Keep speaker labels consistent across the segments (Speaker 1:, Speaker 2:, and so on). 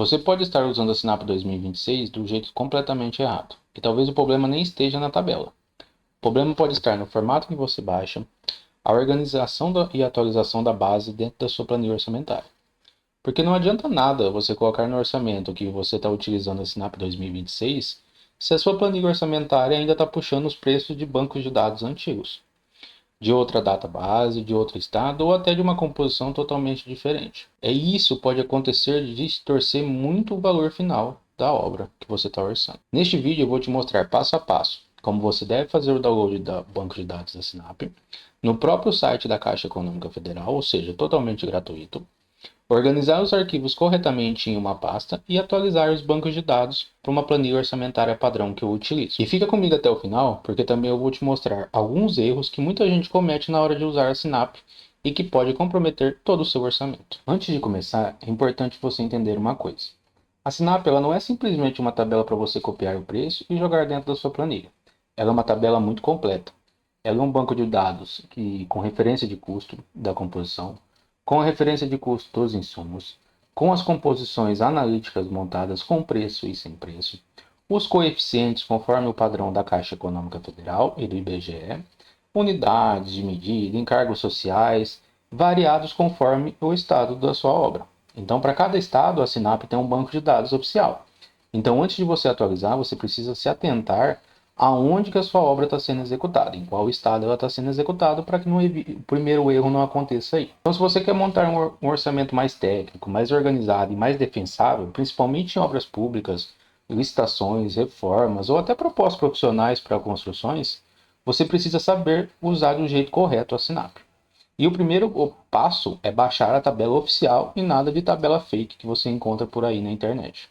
Speaker 1: Você pode estar usando a Sinap 2026 do jeito completamente errado, e talvez o problema nem esteja na tabela. O problema pode estar no formato que você baixa, a organização e atualização da base dentro da sua planilha orçamentária. Porque não adianta nada você colocar no orçamento que você está utilizando a Sinap 2026 se a sua planilha orçamentária ainda está puxando os preços de bancos de dados antigos, de outra data base, de outro estado ou até de uma composição totalmente diferente. Isso pode acontecer de distorcer muito o valor final da obra que você está orçando. Neste vídeo eu vou te mostrar passo a passo como você deve fazer o download do banco de dados da Sinap no próprio site da Caixa Econômica Federal, ou seja, totalmente gratuito, organizar os arquivos corretamente em uma pasta e atualizar os bancos de dados para uma planilha orçamentária padrão que eu utilizo. E fica comigo até o final, porque também eu vou te mostrar alguns erros que muita gente comete na hora de usar a Sinap e que pode comprometer todo o seu orçamento. Antes de começar, é importante você entender uma coisa. A Sinap ela não é simplesmente uma tabela para você copiar o preço e jogar dentro da sua planilha. Ela é uma tabela muito completa. Ela é um banco de dados com referência de custo da composição, com a referência de custo dos insumos, com as composições analíticas montadas com preço e sem preço, os coeficientes conforme o padrão da Caixa Econômica Federal e do IBGE, unidades de medida, encargos sociais, variados conforme o estado da sua obra. Então, para cada estado, a Sinap tem um banco de dados oficial. Então, antes de você atualizar, você precisa se atentar aonde que a sua obra está sendo executada, em qual estado ela está sendo executada, para que o primeiro erro não aconteça aí. Então, se você quer montar um orçamento mais técnico, mais organizado e mais defensável, principalmente em obras públicas, licitações, reformas ou até propostas profissionais para construções, você precisa saber usar do jeito correto a Sinap. E o primeiro passo é baixar a tabela oficial e nada de tabela fake que você encontra por aí na internet.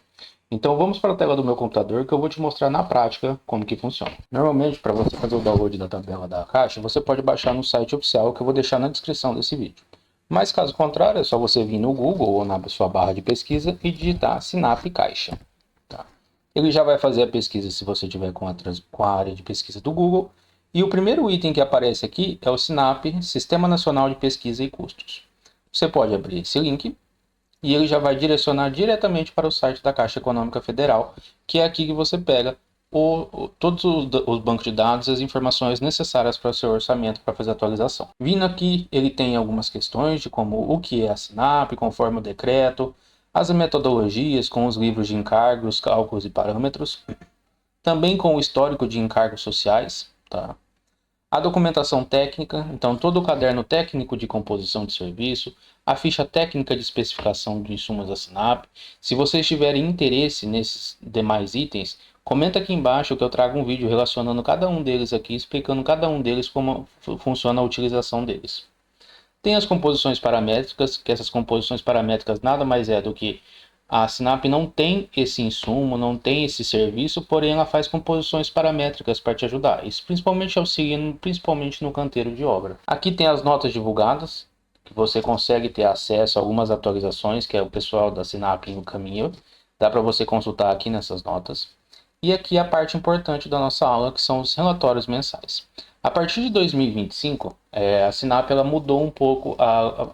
Speaker 1: Então vamos para a tela do meu computador que eu vou te mostrar na prática como que funciona. Normalmente, para você fazer o download da tabela da Caixa, você pode baixar no site oficial que eu vou deixar na descrição desse vídeo. Mas caso contrário, é só você vir no Google ou na sua barra de pesquisa e digitar Sinap Caixa. Tá? Ele já vai fazer a pesquisa se você tiver com a área de pesquisa do Google. E o primeiro item que aparece aqui é o Sinap, Sistema Nacional de Pesquisa e Custos. Você pode abrir esse link e ele já vai direcionar diretamente para o site da Caixa Econômica Federal, que é aqui que você pega todos os bancos de dados e as informações necessárias para o seu orçamento para fazer a atualização. Vindo aqui, ele tem algumas questões de como o que é a Sinap, conforme o decreto, as metodologias com os livros de encargos, cálculos e parâmetros, também com o histórico de encargos sociais, tá? A documentação técnica, então todo o caderno técnico de composição de serviço, a ficha técnica de especificação de insumos da Sinap. Se vocês tiverem interesse nesses demais itens, comenta aqui embaixo que eu trago um vídeo relacionando cada um deles aqui, explicando cada um deles como funciona a utilização deles. Tem as composições paramétricas, que essas composições paramétricas nada mais é do que a Sinap não tem esse insumo, não tem esse serviço, porém ela faz composições paramétricas para te ajudar. Isso principalmente auxilia, principalmente no canteiro de obra. Aqui tem as notas divulgadas, que você consegue ter acesso a algumas atualizações que o pessoal da Sinap encaminha. Dá para você consultar aqui nessas notas. E aqui a parte importante da nossa aula, que são os relatórios mensais. A partir de 2025, a Sinap ela mudou um pouco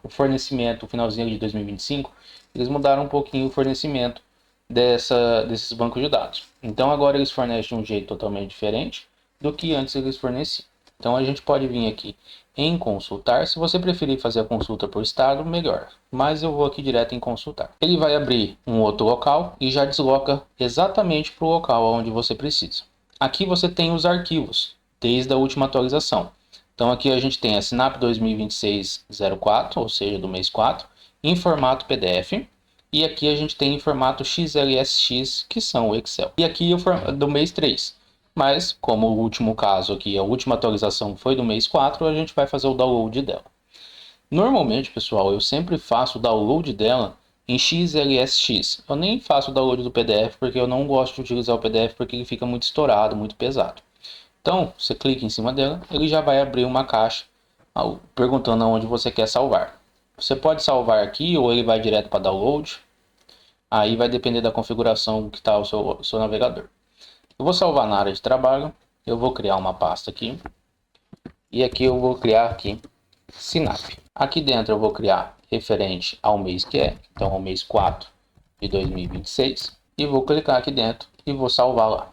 Speaker 1: o fornecimento, o finalzinho de 2025, eles mudaram um pouquinho o fornecimento desses bancos de dados. Então agora eles fornecem de um jeito totalmente diferente do que antes eles forneciam. Então a gente pode vir aqui em consultar. Se você preferir fazer a consulta por estado, melhor. Mas eu vou aqui direto em consultar. Ele vai abrir um outro local e já desloca exatamente para o local onde você precisa. Aqui você tem os arquivos, desde a última atualização. Então aqui a gente tem a Sinap 2026-04, ou seja, do mês 4, em formato PDF. E aqui a gente tem em formato XLSX, que são o Excel. E aqui o do mês 3. Mas, como o último caso aqui, a última atualização foi do mês 4, a gente vai fazer o download dela. Normalmente, pessoal, eu sempre faço o download dela em XLSX. Eu nem faço o download do PDF porque eu não gosto de utilizar o PDF porque ele fica muito estourado, muito pesado. Então, você clica em cima dela, ele já vai abrir uma caixa perguntando aonde você quer salvar. Você pode salvar aqui ou ele vai direto para download. Aí vai depender da configuração que está o seu navegador. Eu vou salvar na área de trabalho, eu vou criar uma pasta aqui, e aqui eu vou criar aqui Sinap. Aqui dentro eu vou criar referente ao mês que é, então ao mês 4 de 2026 e vou clicar aqui dentro e vou salvar lá.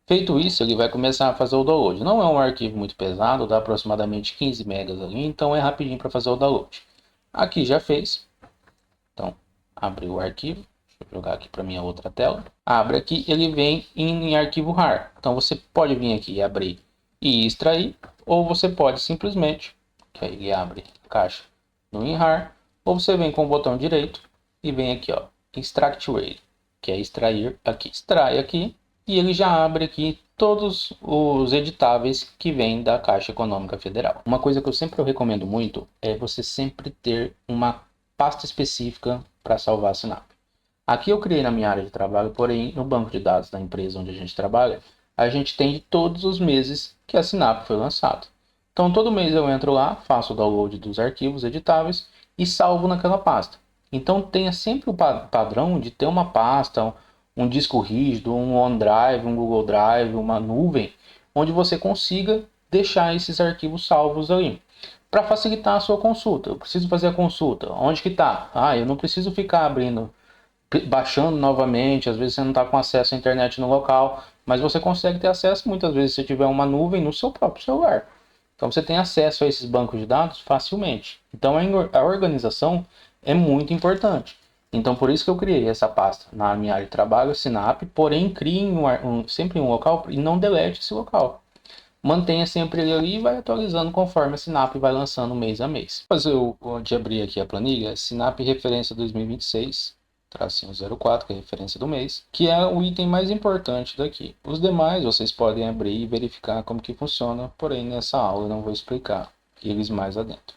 Speaker 1: Feito isso, ele vai começar a fazer o download. Não é um arquivo muito pesado, dá aproximadamente 15 megas ali, então é rapidinho para fazer o download. Aqui já fez. Então, abre o arquivo. Deixa eu jogar aqui para minha outra tela. Abre aqui, ele vem em arquivo RAR. Então você pode vir aqui e abrir e extrair, ou você pode simplesmente, que aí ele abre a caixa no WinRAR, ou você vem com o botão direito e vem aqui, ó, Extract Rate, que é extrair aqui. Extrai aqui e ele já abre aqui todos os editáveis que vêm da Caixa Econômica Federal. Uma coisa que eu sempre recomendo muito é você sempre ter uma pasta específica para salvar a Sinap. Aqui eu criei na minha área de trabalho, porém no banco de dados da empresa onde a gente trabalha, a gente tem de todos os meses que a Sinap foi lançada. Então todo mês eu entro lá, faço o download dos arquivos editáveis e salvo naquela pasta. Então tenha sempre o padrão de ter uma pasta, um disco rígido, um OneDrive, um Google Drive, uma nuvem, onde você consiga deixar esses arquivos salvos ali. Para facilitar a sua consulta, eu preciso fazer a consulta. Onde que está? Eu não preciso ficar abrindo, baixando novamente, às vezes você não está com acesso à internet no local, mas você consegue ter acesso muitas vezes se tiver uma nuvem no seu próprio celular. Então você tem acesso a esses bancos de dados facilmente. Então a organização é muito importante. Então por isso que eu criei essa pasta na minha área de trabalho, Sinap, porém crie sempre um local e não delete esse local. Mantenha sempre ele ali e vai atualizando conforme a Sinap vai lançando mês a mês. De abrir aqui a planilha, Sinap referência 2026, tracinho 04, que é a referência do mês, que é o item mais importante daqui. Os demais vocês podem abrir e verificar como que funciona, porém nessa aula eu não vou explicar eles mais adentro.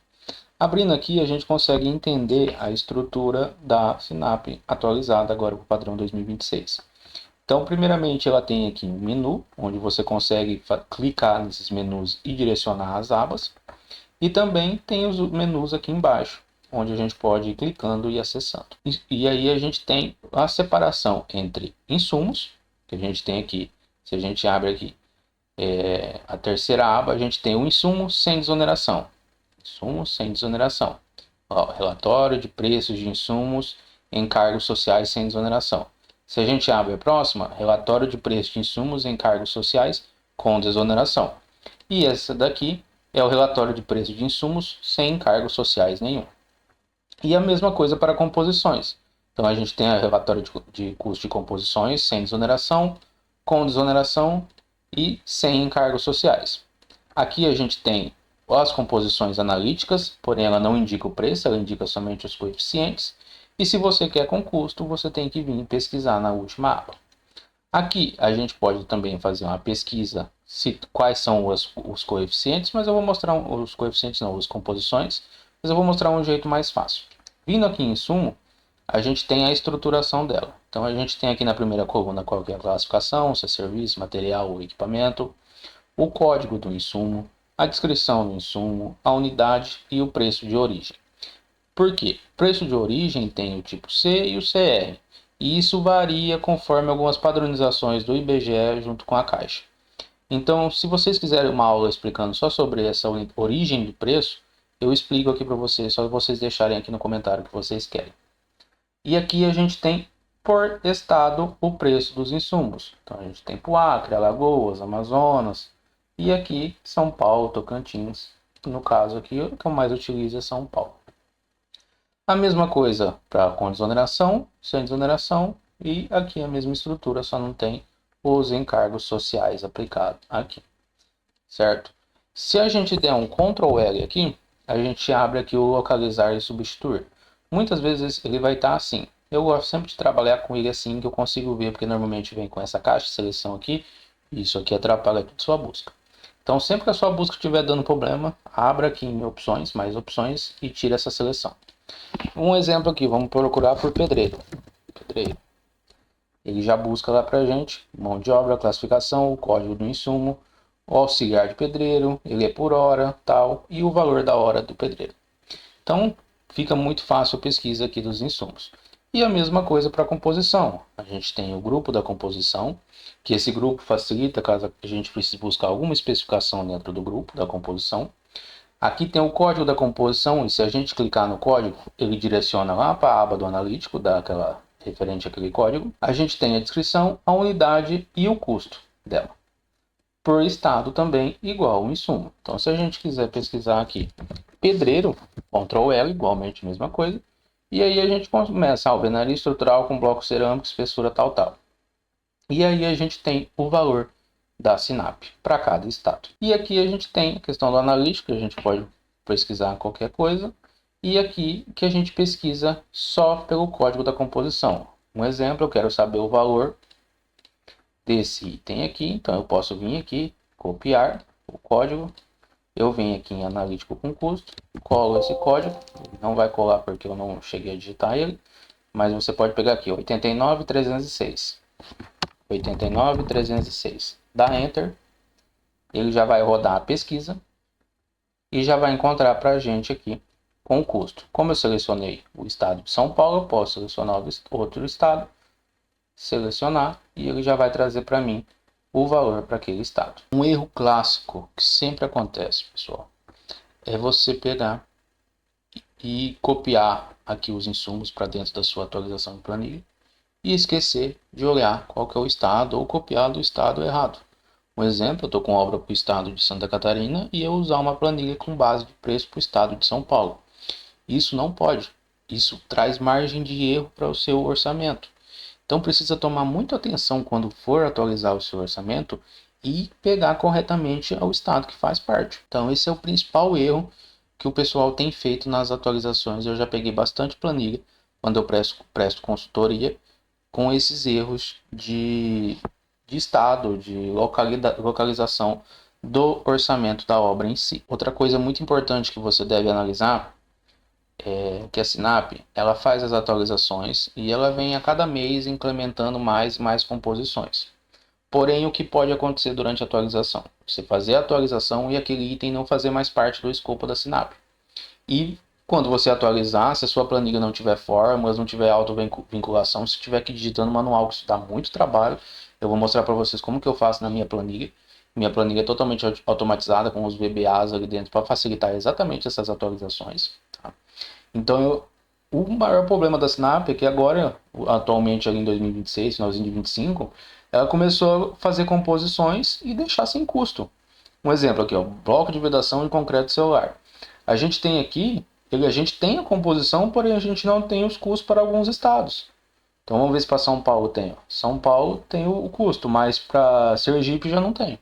Speaker 1: Abrindo aqui, a gente consegue entender a estrutura da Sinap atualizada agora para o padrão 2026. Então, primeiramente, ela tem aqui um menu, onde você consegue clicar nesses menus e direcionar as abas. E também tem os menus aqui embaixo, onde a gente pode ir clicando e acessando. E aí a gente tem a separação entre insumos, que a gente tem aqui, se a gente abre aqui a terceira aba, a gente tem o insumo sem desoneração. Insumo sem desoneração. Ó, relatório de preços de insumos em encargos sociais sem desoneração. Se a gente abre a próxima, relatório de preços de insumos em encargos sociais com desoneração. E essa daqui é o relatório de preço de insumos sem encargos sociais nenhum. E a mesma coisa para composições. Então a gente tem o relatório de custo de composições sem desoneração, com desoneração e sem encargos sociais. Aqui a gente tem as composições analíticas, porém ela não indica o preço, ela indica somente os coeficientes. E se você quer com custo, você tem que vir pesquisar na última aba. Aqui a gente pode também fazer uma pesquisa quais são os coeficientes, mas eu vou mostrar os coeficientes não, as composições, mas eu vou mostrar um jeito mais fácil. Vindo aqui em insumo, a gente tem a estruturação dela. Então a gente tem aqui na primeira coluna qual que é a classificação, se é serviço, material ou equipamento, o código do insumo, a descrição do insumo, a unidade e o preço de origem. Por quê? O preço de origem tem o tipo C e o CR, e isso varia conforme algumas padronizações do IBGE junto com a Caixa. Então, se vocês quiserem uma aula explicando só sobre essa origem do preço, eu explico aqui para vocês, só vocês deixarem aqui no comentário que vocês querem. E aqui a gente tem por estado o preço dos insumos. Então a gente tem para o Acre, Alagoas, Amazonas, e aqui São Paulo, Tocantins. No caso aqui, o que eu mais utilizo é São Paulo. A mesma coisa para com desoneração, sem desoneração, e aqui a mesma estrutura, só não tem os encargos sociais aplicados aqui, certo? Se a gente der um Ctrl L aqui, a gente abre aqui o localizar e substituir. Muitas vezes ele vai estar assim. Eu gosto sempre de trabalhar com ele assim, que eu consigo ver, porque normalmente vem com essa caixa de seleção aqui, e isso aqui atrapalha toda a sua busca. Então sempre que a sua busca estiver dando problema, abra aqui em opções, mais opções, e tira essa seleção. Um exemplo aqui, vamos procurar por pedreiro. Pedreiro. Ele já busca lá pra gente, mão de obra, classificação, o código do insumo, o auxiliar de pedreiro, ele é por hora, tal, e o valor da hora do pedreiro. Então, fica muito fácil a pesquisa aqui dos insumos. E a mesma coisa para a composição. A gente tem o grupo da composição, que esse grupo facilita caso a gente precise buscar alguma especificação dentro do grupo da composição. Aqui tem o código da composição, e se a gente clicar no código, ele direciona lá para a aba do analítico, daquela referente àquele código. A gente tem a descrição, a unidade e o custo dela. Por estado também, igual o insumo. Então, se a gente quiser pesquisar aqui, pedreiro, Ctrl L, igualmente a mesma coisa. E aí a gente começa a alvenaria estrutural com bloco cerâmico, espessura tal, tal. E aí a gente tem o valor da SINAP para cada estado. E aqui a gente tem a questão do analítico, a gente pode pesquisar qualquer coisa. E aqui que a gente pesquisa só pelo código da composição. Um exemplo, eu quero saber o valor desse item aqui, então eu posso vir aqui, copiar o código, eu venho aqui em analítico com custo, colo esse código, não vai colar porque eu não cheguei a digitar ele, mas você pode pegar aqui, 89.306, 89.306, dá Enter, ele já vai rodar a pesquisa e já vai encontrar para a gente aqui com o custo. Como eu selecionei o estado de São Paulo, eu posso selecionar outro estado, selecionar e ele já vai trazer para mim o valor para aquele estado. Um erro clássico que sempre acontece, pessoal, é você pegar e copiar aqui os insumos para dentro da sua atualização de planilha e esquecer de olhar qual que é o estado ou copiar do estado errado. Um exemplo, eu estou com obra para o estado de Santa Catarina e eu usar uma planilha com base de preço para o estado de São Paulo. Isso não pode. Isso traz margem de erro para o seu orçamento. Então precisa tomar muita atenção quando for atualizar o seu orçamento e pegar corretamente o estado que faz parte. Então esse é o principal erro que o pessoal tem feito nas atualizações. Eu já peguei bastante planilha quando eu presto consultoria com esses erros de estado, de localização do orçamento da obra em si. Outra coisa muito importante que você deve analisar é que a SINAP ela faz as atualizações e ela vem a cada mês implementando mais e mais composições. Porém, o que pode acontecer durante a atualização? Você fazer a atualização e aquele item não fazer mais parte do escopo da SINAP. E quando você atualizar, se a sua planilha não tiver fórmulas, não tiver auto-vinculação, se tiver que digitar no manual, que isso dá muito trabalho, eu vou mostrar para vocês como que eu faço na minha planilha. Minha planilha é totalmente automatizada com os VBAs ali dentro para facilitar exatamente essas atualizações. Tá? Então, o maior problema da SINAP é que agora, atualmente ali em 2026, finalzinho de 2025, ela começou a fazer composições e deixar sem custo. Um exemplo aqui, ó, bloco de vedação de concreto celular. A gente tem aqui, a gente tem a composição, porém a gente não tem os custos para alguns estados. Então vamos ver se para São Paulo tem. Ó. São Paulo tem o custo, mas para Sergipe já não tem.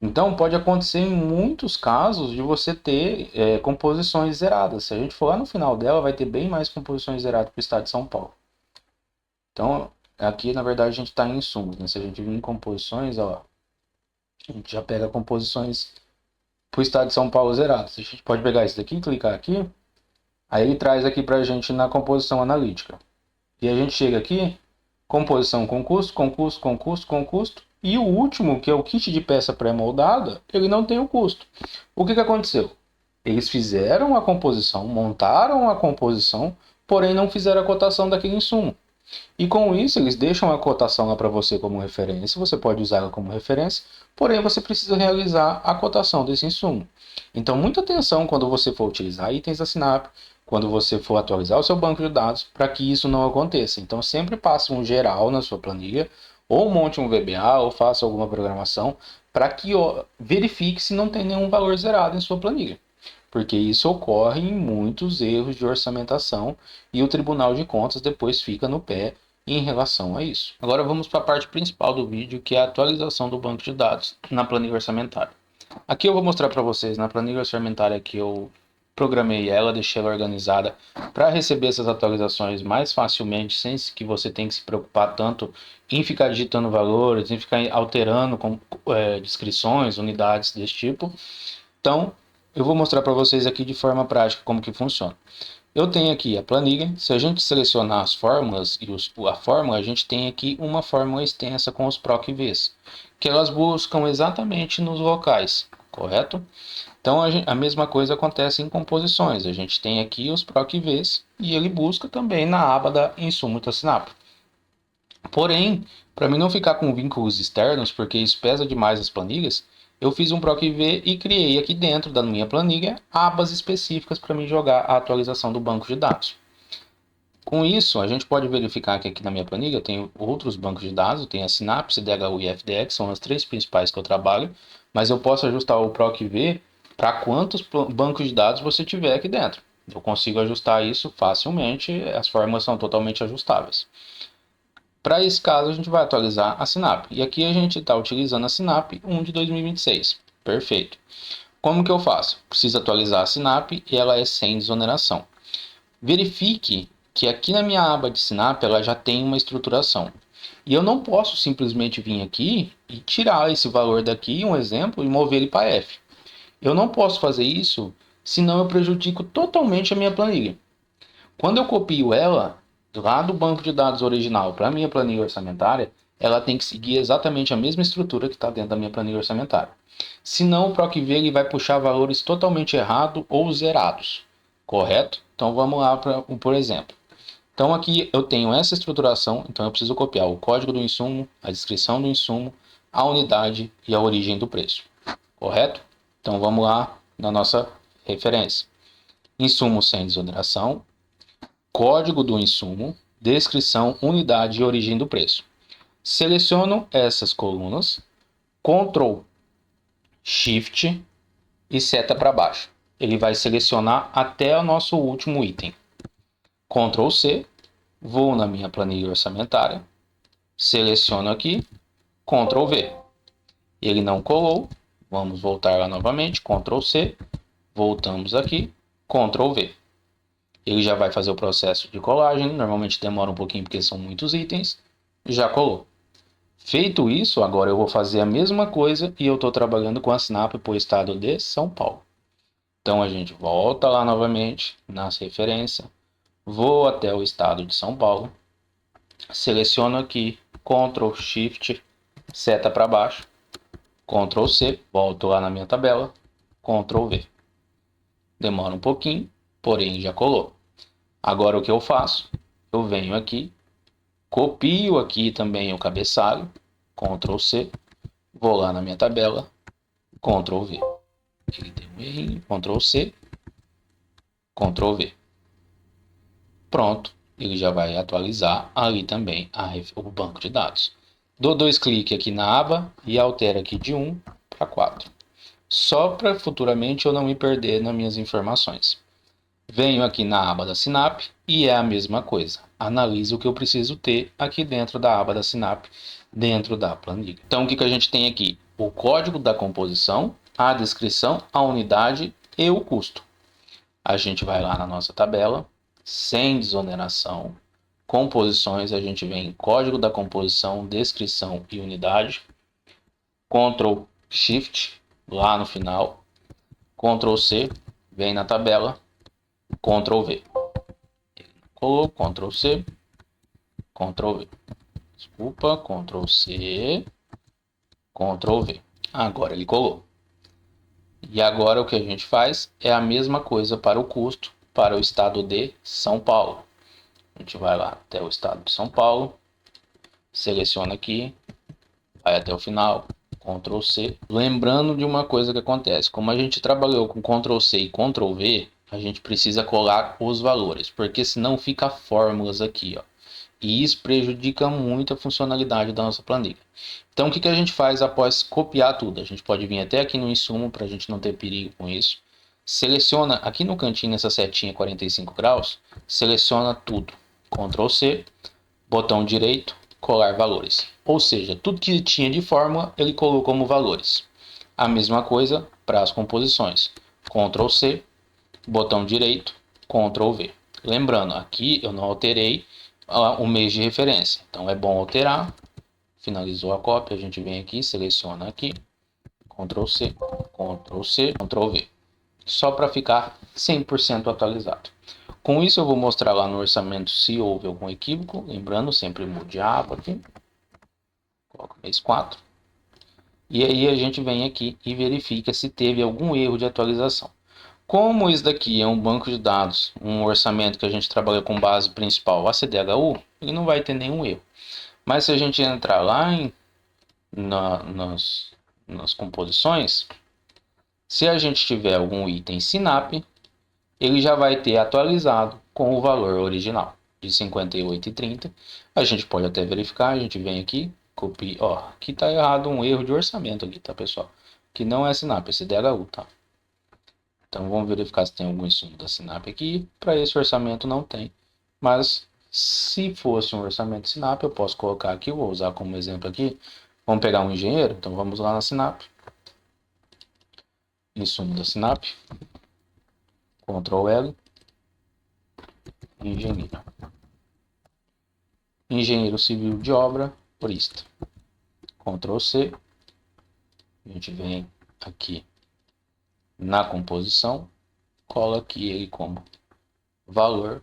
Speaker 1: Então pode acontecer em muitos casos de você ter composições zeradas. Se a gente for lá no final dela, vai ter bem mais composições zeradas para o estado de São Paulo. Então aqui na verdade a gente está em insumos. Né? Se a gente vir em composições, ó, a gente já pega composições para o estado de São Paulo zeradas. A gente pode pegar isso daqui, clicar aqui, aí ele traz aqui para a gente na composição analítica. E a gente chega aqui, composição com custo, com custo, com custo, com custo. E o último, que é o kit de peça pré-moldada, ele não tem o custo. O que aconteceu? Eles fizeram a composição, montaram a composição, porém não fizeram a cotação daquele insumo. E com isso, eles deixam a cotação lá para você como referência, você pode usar ela como referência, porém você precisa realizar a cotação desse insumo. Então, muita atenção quando você for utilizar itens da SINAP, quando você for atualizar o seu banco de dados, para que isso não aconteça. Então, sempre passe um geral na sua planilha, ou monte um VBA, ou faça alguma programação, para que verifique se não tem nenhum valor zerado em sua planilha. Porque isso ocorre em muitos erros de orçamentação e o Tribunal de Contas depois fica no pé em relação a isso. Agora vamos para a parte principal do vídeo, que é a atualização do banco de dados na planilha orçamentária. Aqui eu vou mostrar para vocês na planilha orçamentária que eu programei ela, deixei ela organizada para receber essas atualizações mais facilmente, sem que você tenha que se preocupar tanto em ficar digitando valores, em ficar alterando descrições, unidades desse tipo. Então, eu vou mostrar para vocês aqui de forma prática como que funciona. Eu tenho aqui a planilha, se a gente selecionar as fórmulas e a fórmula, a gente tem aqui uma fórmula extensa com os PROC-Vs, que elas buscam exatamente nos locais, correto? Então a mesma coisa acontece em composições, a gente tem aqui os PROC-Vs e ele busca também na aba da insumo da SINAP. Porém, para mim não ficar com vínculos externos, porque isso pesa demais as planilhas, eu fiz um PROC-V e criei aqui dentro da minha planilha abas específicas para me jogar a atualização do banco de dados. Com isso, a gente pode verificar que aqui na minha planilha eu tenho outros bancos de dados, eu tenho a Synapse, DHU e FDX, são as três principais que eu trabalho, mas eu posso ajustar o PROC-V para quantos bancos de dados você tiver aqui dentro. Eu consigo ajustar isso facilmente, as fórmulas são totalmente ajustáveis. Para esse caso, a gente vai atualizar a Synapse. E aqui a gente está utilizando a Synapse 1 de 2026. Perfeito. Como que eu faço? Preciso atualizar a Synapse e ela é sem desoneração. Verifique que aqui na minha aba de Synapse ela já tem uma estruturação. E eu não posso simplesmente vir aqui e tirar esse valor daqui, um exemplo, e mover ele para F. Eu não posso fazer isso, senão eu prejudico totalmente a minha planilha. Quando eu copio ela lá do banco de dados original para a minha planilha orçamentária, ela tem que seguir exatamente a mesma estrutura que está dentro da minha planilha orçamentária. Senão o PROC-V ele vai puxar valores totalmente errados ou zerados, correto? Então vamos lá por exemplo. Então aqui eu tenho essa estruturação, então eu preciso copiar o código do insumo, a descrição do insumo, a unidade e a origem do preço, correto? Então vamos lá na nossa referência. Insumo sem desoneração, código do insumo, descrição, unidade e origem do preço. Seleciono essas colunas, Ctrl Shift e seta para baixo. Ele vai selecionar até o nosso último item. Ctrl C, vou na minha planilha orçamentária, seleciono aqui, Ctrl V. Ele não colou, vamos voltar lá novamente, Ctrl C, voltamos aqui, Ctrl V. Ele já vai fazer o processo de colagem, normalmente demora um pouquinho porque são muitos itens, já colou. Feito isso, agora eu vou fazer a mesma coisa e eu estou trabalhando com a Synapse para o estado de São Paulo. Então a gente volta lá novamente nas referências, vou até o estado de São Paulo, seleciono aqui, Ctrl Shift, seta para baixo, Ctrl C, volto lá na minha tabela, Ctrl V. Demora um pouquinho, porém já colou. Agora o que eu faço? Eu venho aqui, copio aqui também o cabeçalho, Ctrl C, vou lá na minha tabela, Ctrl V. Ele deu um errinho, Ctrl C, Ctrl V. Pronto, ele já vai atualizar ali também o banco de dados. Dou dois cliques aqui na aba e altero aqui de 1 para 4. Só para futuramente eu não me perder nas minhas informações. Venho aqui na aba da Synapse e é a mesma coisa. Analiso o que eu preciso ter aqui dentro da aba da Synapse, dentro da planilha. Então, o que a gente tem aqui? O código da composição, a descrição, a unidade e o custo. A gente vai lá na nossa tabela, sem desoneração, composições, a gente vem em código da composição, descrição e unidade. Ctrl Shift, lá no final. Ctrl C, vem na tabela. Ctrl V. Colou, Ctrl C, Ctrl V. Desculpa, Ctrl C, Ctrl V. Agora ele colou. E agora o que a gente faz é a mesma coisa para o custo para o estado de São Paulo. A gente vai lá até o estado de São Paulo, seleciona aqui, vai até o final, Ctrl C. Lembrando de uma coisa que acontece, como a gente trabalhou com Ctrl C e Ctrl V, a gente precisa colar os valores, porque senão fica fórmulas aqui, ó. E isso prejudica muito a funcionalidade da nossa planilha. Então o que a gente faz após copiar tudo? A gente pode vir até aqui no insumo para a gente não ter perigo com isso. Seleciona aqui no cantinho essa setinha 45 graus, seleciona tudo. Ctrl C, botão direito, colar valores. Ou seja, tudo que tinha de fórmula ele colocou como valores. A mesma coisa para as composições. Ctrl C, botão direito, Ctrl V. Lembrando, aqui eu não alterei o mês de referência. Então é bom alterar. Finalizou a cópia, a gente vem aqui, seleciona aqui, Ctrl C, Ctrl C, Ctrl V. Só para ficar 100% atualizado. Com isso eu vou mostrar lá no orçamento se houve algum equívoco. Lembrando, sempre mude a aba aqui. Coloco mês 4. E aí a gente vem aqui e verifica se teve algum erro de atualização. Como isso daqui é um banco de dados, um orçamento que a gente trabalha com base principal, a CDHU, ele não vai ter nenhum erro. Mas se a gente entrar lá nas composições, se a gente tiver algum item Synapse, ele já vai ter atualizado com o valor original. de 58,30. A gente pode até verificar, a gente vem aqui, copia, ó, aqui tá errado um erro de orçamento aqui, tá, pessoal? Que não é Sinap, esse DHU, tá? Então vamos verificar se tem algum insumo da Sinap aqui. Para esse orçamento não tem, mas se fosse um orçamento Sinap, eu posso colocar aqui, vou usar como exemplo aqui. Vamos pegar um engenheiro, então vamos lá na Sinap. Insumo da Sinap. Ctrl L. Engenheiro. Engenheiro civil de obra, Prista. Ctrl C. A gente vem aqui na composição, cola aqui ele como valor.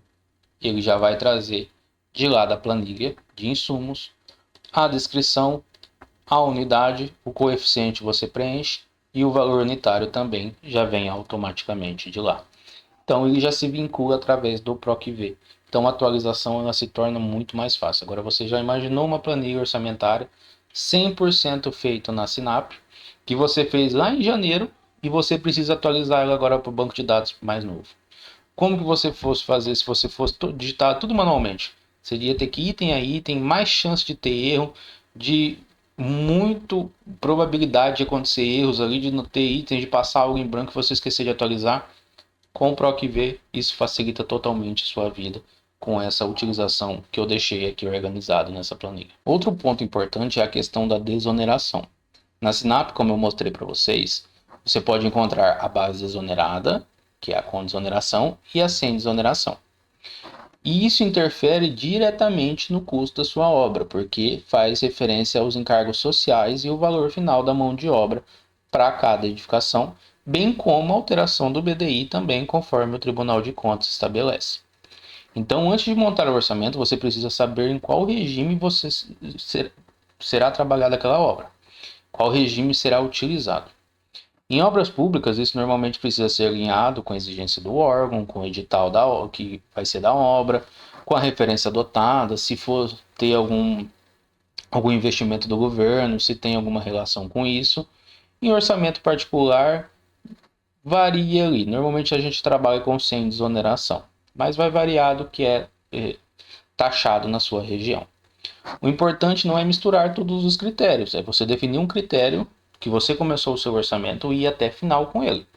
Speaker 1: Ele já vai trazer de lá da planilha de insumos a descrição, a unidade, o coeficiente você preenche e o valor unitário também já vem automaticamente de lá. Então ele já se vincula através do PROC-V. Então a atualização ela se torna muito mais fácil. Agora você já imaginou uma planilha orçamentária 100% feita na Sinap, que você fez lá em janeiro e você precisa atualizar ela agora para o banco de dados mais novo. Como que você fosse fazer se você fosse digitar tudo manualmente? Você iria ter que item a item, mais chance de ter erro, de muito probabilidade de acontecer erros ali, de não ter itens, de passar algo em branco e você esquecer de atualizar. Com o PROC-V, isso facilita totalmente a sua vida com essa utilização que eu deixei aqui organizado nessa planilha. Outro ponto importante é a questão da desoneração. Na Sinap, como eu mostrei para vocês, você pode encontrar a base desonerada, que é a com desoneração, e a sem desoneração. E isso interfere diretamente no custo da sua obra, porque faz referência aos encargos sociais e o valor final da mão de obra para cada edificação, bem como a alteração do BDI também, conforme o Tribunal de Contas estabelece. Então, antes de montar o orçamento, você precisa saber em qual regime você será trabalhada aquela obra, qual regime será utilizado. Em obras públicas, isso normalmente precisa ser alinhado com a exigência do órgão, com o edital que vai ser da obra, com a referência adotada, se for ter algum investimento do governo, se tem alguma relação com isso. Em orçamento particular, varia ali. Normalmente a gente trabalha com sem desoneração, mas vai variar do que é taxado na sua região. O importante não é misturar todos os critérios, é você definir um critério que você começou o seu orçamento e ir até final com ele.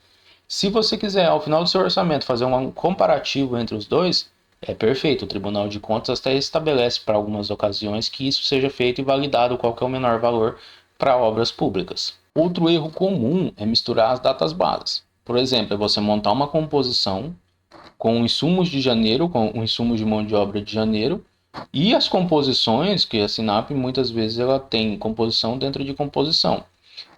Speaker 1: Se você quiser, ao final do seu orçamento, fazer um comparativo entre os dois, é perfeito. O Tribunal de Contas até estabelece para algumas ocasiões que isso seja feito e validado qual que é o menor valor para obras públicas. Outro erro comum é misturar as datas bases. Por exemplo, é você montar uma composição com insumos de janeiro, com insumos de mão de obra de janeiro, e as composições, que a Sinap muitas vezes ela tem composição dentro de composição.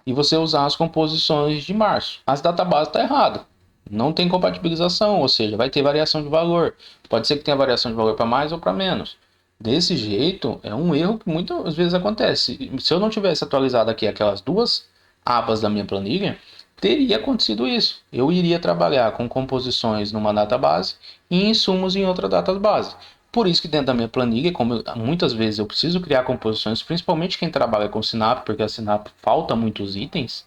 Speaker 1: E você usar as composições de março. As databases estão erradas. Não tem compatibilização, ou seja, vai ter variação de valor. Pode ser que tenha variação de valor para mais ou para menos. Desse jeito, é um erro que muitas vezes acontece. Se eu não tivesse atualizado aqui aquelas duas abas da minha planilha, teria acontecido isso. Eu iria trabalhar com composições numa database e insumos em outra database. Por isso que dentro da minha planilha, como muitas vezes eu preciso criar composições, principalmente quem trabalha com Sinap, porque a Sinap falta muitos itens,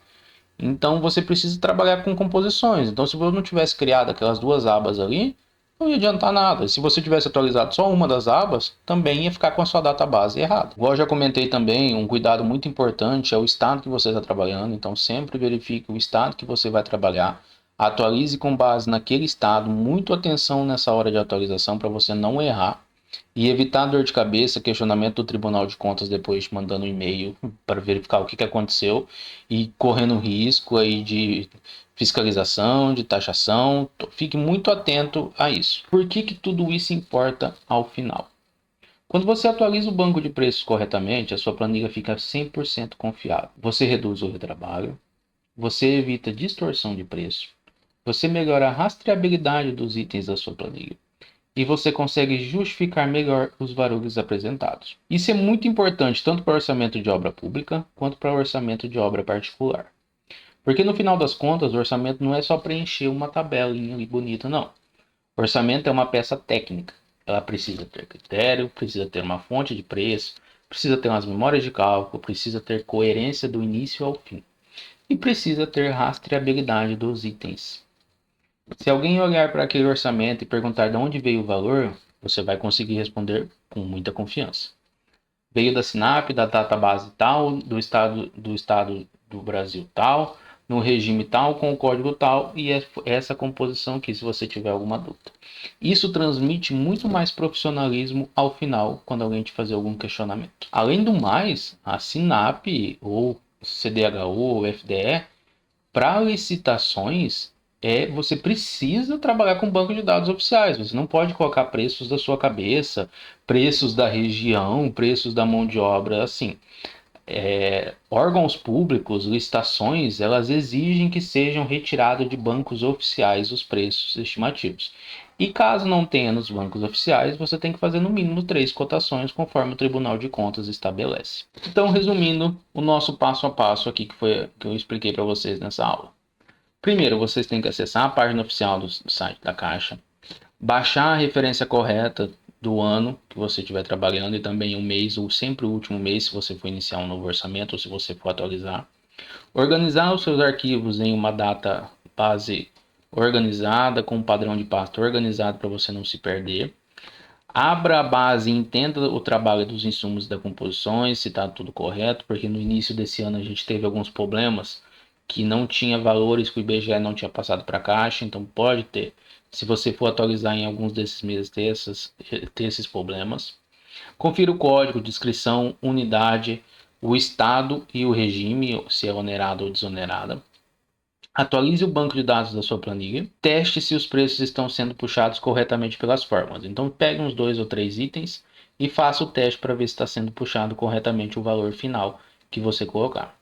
Speaker 1: então você precisa trabalhar com composições. Então se eu não tivesse criado aquelas duas abas ali, não ia adiantar nada. Se você tivesse atualizado só uma das abas, também ia ficar com a sua database errada. Igual eu já comentei também, um cuidado muito importante é o estado que você está trabalhando. Então sempre verifique o estado que você vai trabalhar. Atualize com base naquele estado. Muito atenção nessa hora de atualização para você não errar. E evitar dor de cabeça, questionamento do Tribunal de Contas depois mandando um e-mail para verificar o que aconteceu e correndo risco aí de fiscalização, de taxação. Fique muito atento a isso. Por que tudo isso importa ao final? Quando você atualiza o banco de preços corretamente, a sua planilha fica 100% confiável. Você reduz o retrabalho, você evita distorção de preço, você melhora a rastreabilidade dos itens da sua planilha e você consegue justificar melhor os valores apresentados. Isso é muito importante tanto para o orçamento de obra pública quanto para o orçamento de obra particular. Porque no final das contas, o orçamento não é só preencher uma tabelinha ali bonita, não. O orçamento é uma peça técnica. Ela precisa ter critério, precisa ter uma fonte de preço, precisa ter umas memórias de cálculo, precisa ter coerência do início ao fim. E precisa ter rastreabilidade dos itens. Se alguém olhar para aquele orçamento e perguntar de onde veio o valor, Você vai conseguir responder com muita confiança. Veio da SINAP, da database tal, do estado do Brasil tal, no regime tal, com o código tal, e é essa composição aqui, se você tiver alguma dúvida. Isso transmite muito mais profissionalismo ao final, quando alguém te fazer algum questionamento. Além do mais, a SINAP, ou CDHU, ou FDE, para licitações, você precisa trabalhar com banco de dados oficiais. Você não pode colocar preços da sua cabeça, preços da região, preços da mão de obra, assim. Órgãos públicos, licitações, elas exigem que sejam retirados de bancos oficiais os preços estimativos. E caso não tenha nos bancos oficiais, você tem que fazer no mínimo 3 cotações, conforme o Tribunal de Contas estabelece. Então, resumindo o nosso passo a passo aqui que eu expliquei para vocês nessa aula. Primeiro, vocês têm que acessar a página oficial do site da Caixa, baixar a referência correta do ano que você estiver trabalhando e também o mês, ou sempre o último mês, se você for iniciar um novo orçamento ou se você for atualizar. Organizar os seus arquivos em uma data base organizada, com um padrão de pasta organizado para você não se perder. Abra a base e entenda o trabalho dos insumos da composições, se está tudo correto, porque no início desse ano a gente teve alguns problemas que não tinha valores que o IBGE não tinha passado para a Caixa, então pode ter, se você for atualizar em alguns desses meses, ter esses problemas. Confira o código, descrição, unidade, o estado e o regime, se é onerado ou desonerada. Atualize o banco de dados da sua planilha. Teste se os preços estão sendo puxados corretamente pelas fórmulas. Então, pegue uns 2 ou 3 itens e faça o teste para ver se está sendo puxado corretamente o valor final que você colocar.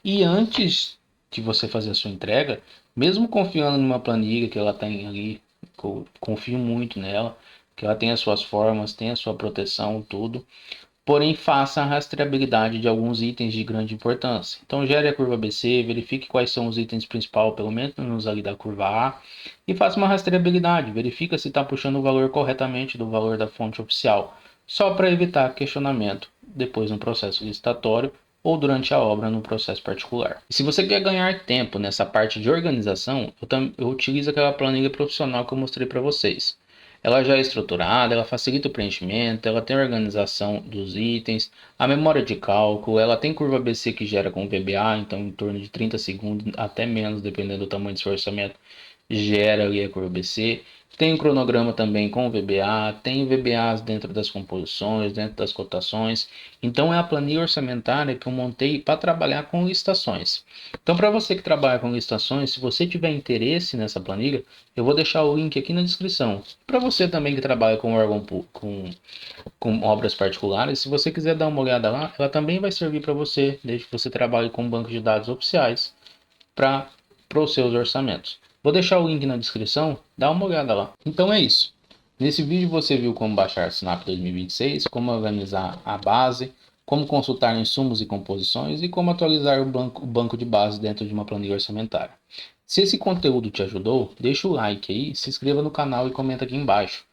Speaker 1: E antes de você fazer a sua entrega, mesmo confiando numa planilha que ela tem ali, eu confio muito nela, que ela tem as suas formas, tem a sua proteção, tudo. Porém, faça a rastreabilidade de alguns itens de grande importância. Então, gere a curva ABC, verifique quais são os itens principais, pelo menos ali da curva A, e faça uma rastreabilidade. Verifica se está puxando o valor corretamente do valor da fonte oficial, só para evitar questionamento depois no processo licitatório ou durante a obra no processo particular. E se você quer ganhar tempo nessa parte de organização, eu utilizo aquela planilha profissional que eu mostrei para vocês. Ela já é estruturada, ela facilita o preenchimento, ela tem a organização dos itens, a memória de cálculo, ela tem curva ABC que gera com VBA, então em torno de 30 segundos, até menos, dependendo do tamanho do seu orçamento, gera ali a curva ABC. Tem um cronograma também com VBA, tem VBAs dentro das composições, dentro das cotações. Então é a planilha orçamentária que eu montei para trabalhar com licitações. Então para você que trabalha com licitações, se você tiver interesse nessa planilha, eu vou deixar o link aqui na descrição. Para você também que trabalha com órgão com obras particulares, se você quiser dar uma olhada lá, ela também vai servir para você, desde que você trabalhe com banco de dados oficiais para os seus orçamentos. Vou deixar o link na descrição, dá uma olhada lá. Então é isso. Nesse vídeo você viu como baixar Sinap 2026, como organizar a base, como consultar insumos e composições e como atualizar o banco de base dentro de uma planilha orçamentária. Se esse conteúdo te ajudou, deixa o like aí, se inscreva no canal e comenta aqui embaixo.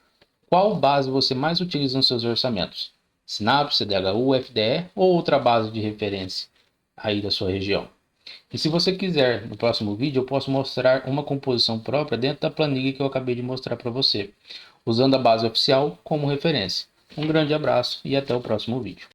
Speaker 1: Qual base você mais utiliza nos seus orçamentos? Sinap, CDHU, FDE ou outra base de referência aí da sua região? E se você quiser, no próximo vídeo eu posso mostrar uma composição própria dentro da planilha que eu acabei de mostrar para você, usando a base oficial como referência. Um grande abraço e até o próximo vídeo.